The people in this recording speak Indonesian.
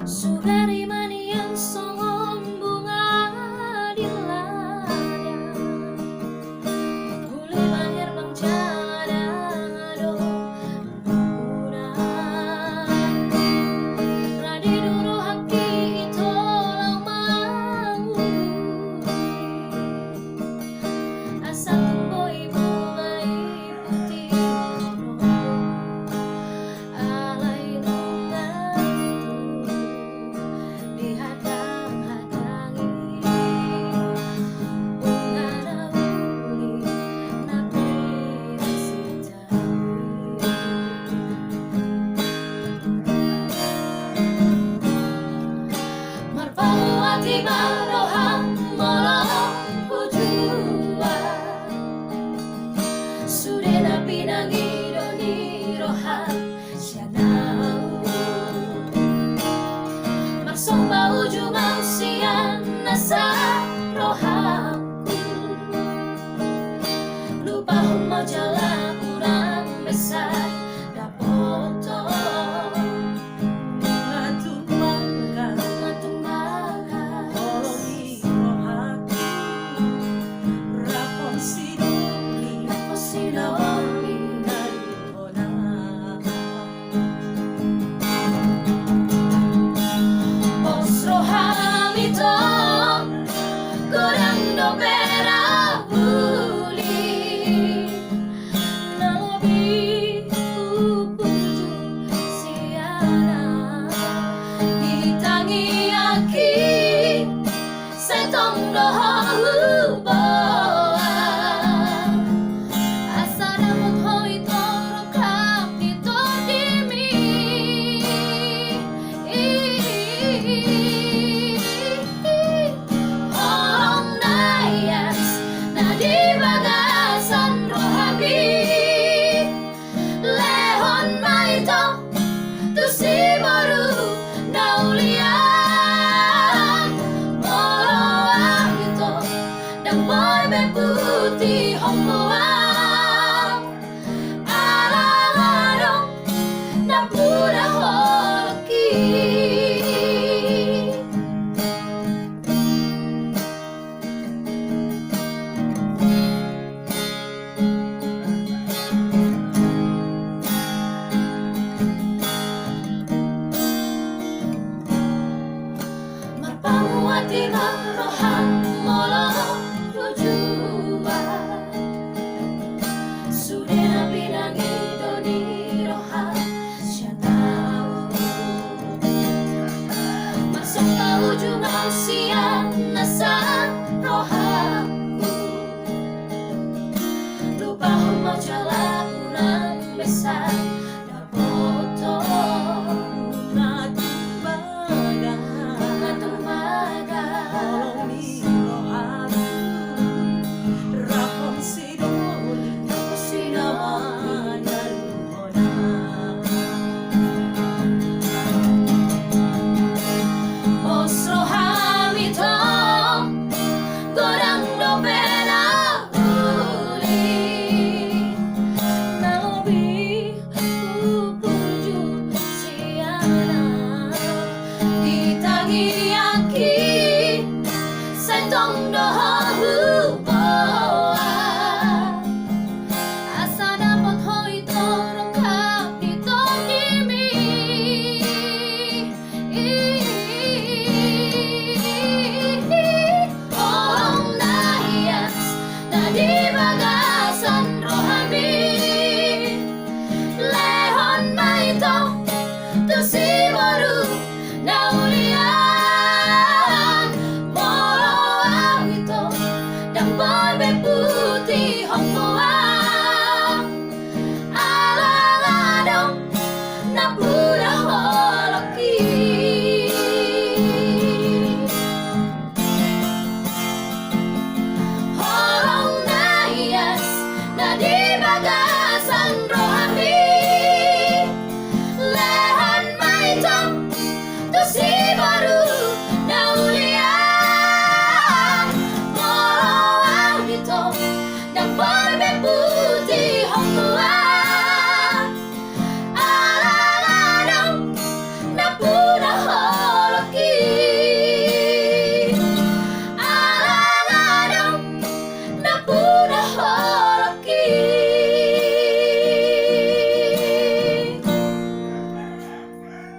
Sugari manian songon bunga di ladang, Uli mahir bang jaladang ado murah. Radi duru haki itolang manguri, asa tumboi bungai putih alay lungan dihadang-hadangi bunga dauli napi sitawi. Marpamu ati marohang molong kujua, sudena pinangi doni rohang sianau. Marsong bau jumau sian nasa rohaku, lupa mau jalan kurang besar dapoto. Matumbaga Tolongi rohaku, rapon sidoli Osinoli narihona. Os rohamito kurang dobera buli, nalobi pupuju siana ditangi aki setong doho boa. Asana mot hoi toro kap dito dimi, orang dayas na di bagasan rohabi, lehon maito tu si baru naulian orang itu dan boy beputi homoa arang-arang na pura hoki. Marpamu ati marohang molong rujua, sudena pinangi doni rohang sianau. Marsong bau jumau sian nasa rohaku, lupa mau jalan kurang besar